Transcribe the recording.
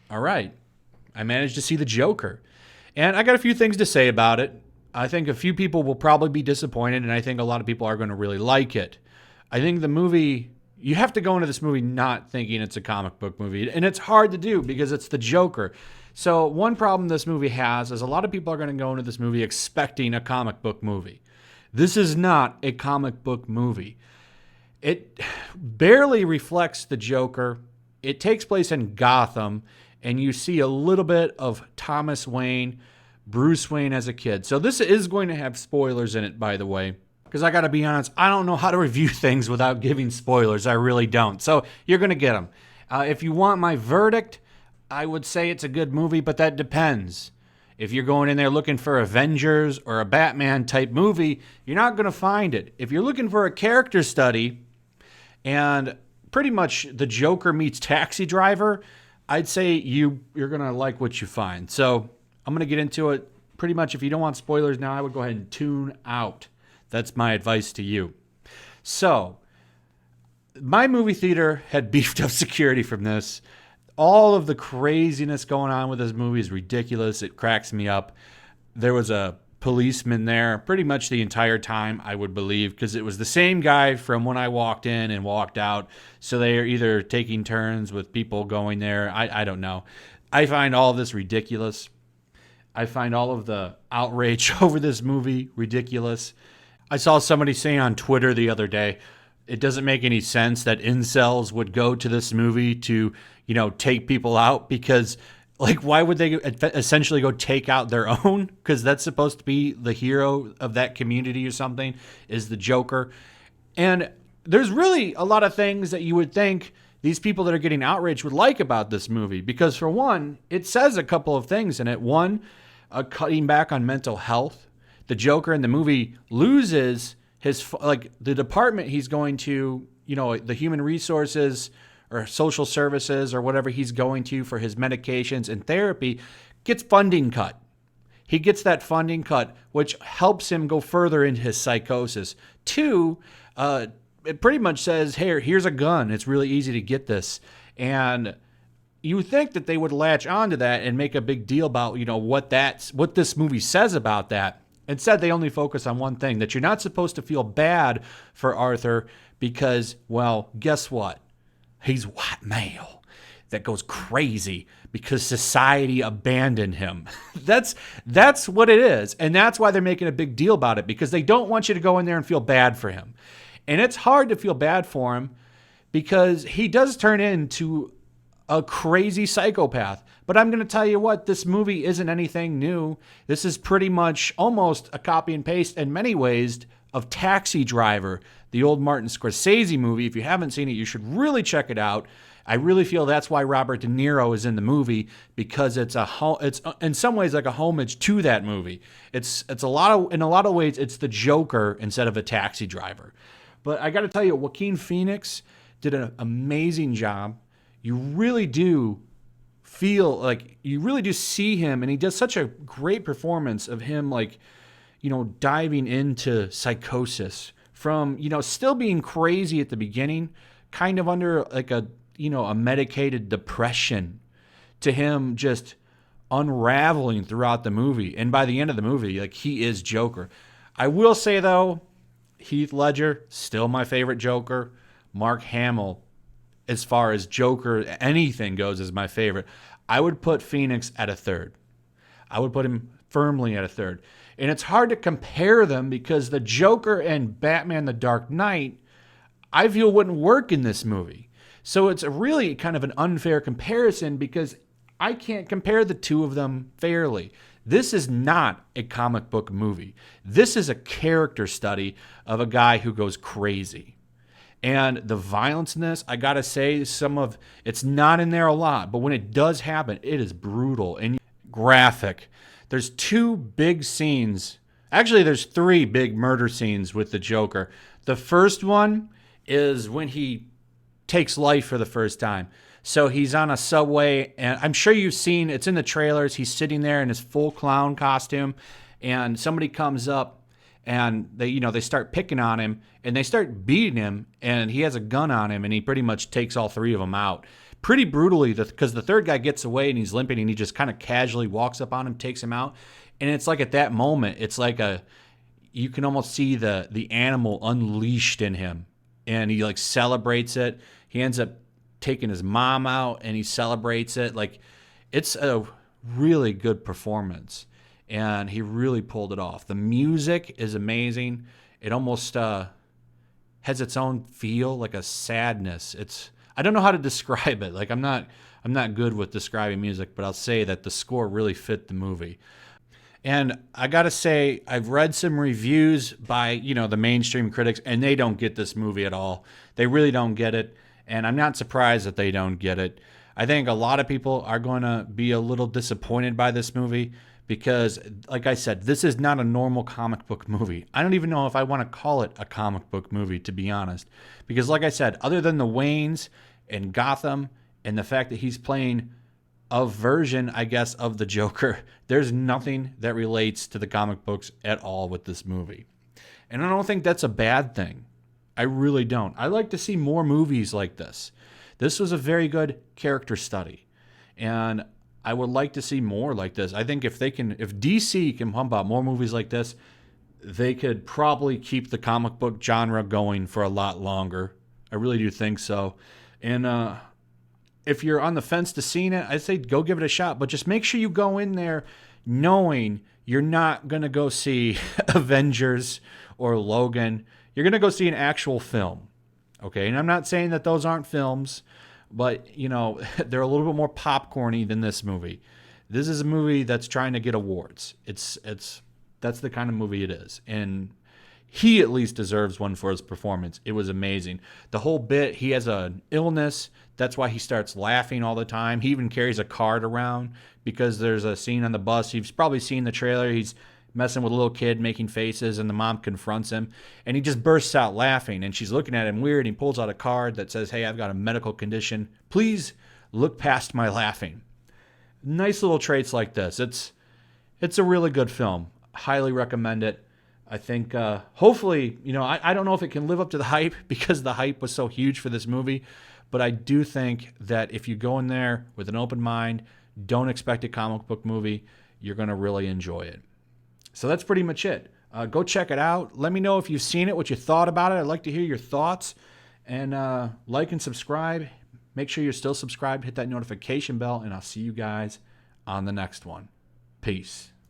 All right. I managed to see the Joker. And I got a few things to say about it. I think a few people will probably be disappointed, and I think a lot of people are going to really like it. I think the movie, you have to go into this movie not thinking it's a comic book movie. And it's hard to do because it's the Joker. So, one problem this movie has is a lot of people are going to go into this movie expecting a comic book movie. This is not a comic book movie. It barely reflects the Joker. It takes place in Gotham, and you see a little bit of Thomas Wayne, Bruce Wayne as a kid. So this is going to have spoilers in it, by the way, because I got to be honest, I don't know how to review things without giving spoilers. I really don't. So you're going to get them. If you want my verdict, I would say it's a good movie, but that depends. If you're going in there looking for Avengers or a Batman type movie, you're not going to find it. If you're looking for a character study and pretty much the Joker meets Taxi Driver, I'd say you're going to like what you find. So I'm going to get into it. Pretty much if you don't want spoilers now, I would go ahead and tune out. That's my advice to you. So my movie theater had beefed up security from this. All of the craziness going on with this movie is ridiculous. It cracks me up. There was a policeman there pretty much the entire time, I would believe, because it was the same guy from when I walked in and walked out. So they are either taking turns with people going there. I don't know. I find all of this ridiculous. I find all of the outrage over this movie ridiculous. I saw somebody saying on Twitter the other day, it doesn't make any sense that incels would go to this movie to, take people out because, why would they essentially go take out their own? Because that's supposed to be the hero of that community or something, is the Joker. And there's really a lot of things that you would think these people that are getting outraged would like about this movie. Because for one, it says a couple of things in it. One, cutting back on mental health. The Joker in the movie loses his, the department he's going to, the human resources or social services or whatever he's going to for his medications and therapy gets funding cut. He gets that funding cut, which helps him go further into his psychosis. Two, it pretty much says, hey, here's a gun. It's really easy to get this. And you would think that they would latch onto that and make a big deal about, what this movie says about that. Instead, they only focus on one thing, that you're not supposed to feel bad for Arthur because, well, guess what? He's white male that goes crazy because society abandoned him. That's what it is. And that's why they're making a big deal about it, because they don't want you to go in there and feel bad for him. And it's hard to feel bad for him because he does turn into a crazy psychopath. But I'm going to tell you what, this movie isn't anything new. This is pretty much almost a copy and paste in many ways of Taxi Driver, the old Martin Scorsese movie. If you haven't seen it, you should really check it out. I really feel that's why Robert De Niro is in the movie, because it's in some ways like a homage to that movie. In a lot of ways it's the Joker instead of a Taxi Driver. But I got to tell you, Joaquin Phoenix did an amazing job. You really do see him, and he does such a great performance of him, diving into psychosis from, still being crazy at the beginning, kind of under a medicated depression, to him just unraveling throughout the movie. And by the end of the movie, he is Joker. I will say though, Heath Ledger, still my favorite Joker. Mark Hamill, as far as Joker, anything goes, is my favorite. I would put Phoenix at a third. I would put him firmly at a third. And it's hard to compare them because the Joker and Batman the Dark Knight, I feel, wouldn't work in this movie. So it's a really kind of an unfair comparison because I can't compare the two of them fairly. This is not a comic book movie. This is a character study of a guy who goes crazy. And the violence in this, I gotta say, it's not in there a lot, but when it does happen, it is brutal and graphic. There's two big scenes. Actually, there's three big murder scenes with the Joker. The first one is when he takes life for the first time. So he's on a subway, and I'm sure you've seen, it's in the trailers, he's sitting there in his full clown costume, and somebody comes up, and they start picking on him, and they start beating him, and he has a gun on him, and he pretty much takes all three of them out pretty brutally, because the third guy gets away and he's limping, and he just kind of casually walks up on him, takes him out. And it's like at that moment, it's like you can almost see the animal unleashed in him, and he like celebrates it. He ends up taking his mom out, and he celebrates it. Like, it's a really good performance, and he really pulled it off. The music is amazing. It almost has its own feel, like a sadness. I don't know how to describe it. Like, I'm not good with describing music, but I'll say that the score really fit the movie. And I gotta say, I've read some reviews by, the mainstream critics, and they don't get this movie at all. They really don't get it, and I'm not surprised that they don't get it. I think a lot of people are going to be a little disappointed by this movie because, like I said, this is not a normal comic book movie. I don't even know if I want to call it a comic book movie, to be honest. Because, like I said, other than the Waynes and Gotham and the fact that he's playing a version, I guess, of the Joker, there's nothing that relates to the comic books at all with this movie. And I don't think that's a bad thing. I really don't. I like to see more movies like this. This was a very good character study, and I would like to see more like this. I think if DC can pump out more movies like this, they could probably keep the comic book genre going for a lot longer. I really do think so. And if you're on the fence to seeing it, I'd say go give it a shot, but just make sure you go in there knowing you're not going to go see Avengers or Logan. You're going to go see an actual film. Okay, and I'm not saying that those aren't films, but, they're a little bit more popcorny than this movie. This is a movie that's trying to get awards. That's the kind of movie it is. And he at least deserves one for his performance. It was amazing. The whole bit, he has an illness. That's why he starts laughing all the time. He even carries a card around because there's a scene on the bus. You've probably seen the trailer. He's messing with a little kid, making faces, and the mom confronts him, and he just bursts out laughing, and she's looking at him weird, and he pulls out a card that says, "Hey, I've got a medical condition. Please look past my laughing." Nice little traits like this. It's a really good film. Highly recommend it. I think hopefully, I don't know if it can live up to the hype because the hype was so huge for this movie, but I do think that if you go in there with an open mind, don't expect a comic book movie, you're going to really enjoy it. So that's pretty much it. Go check it out. Let me know if you've seen it, what you thought about it. I'd like to hear your thoughts. And like and subscribe. Make sure you're still subscribed. Hit that notification bell. And I'll see you guys on the next one. Peace.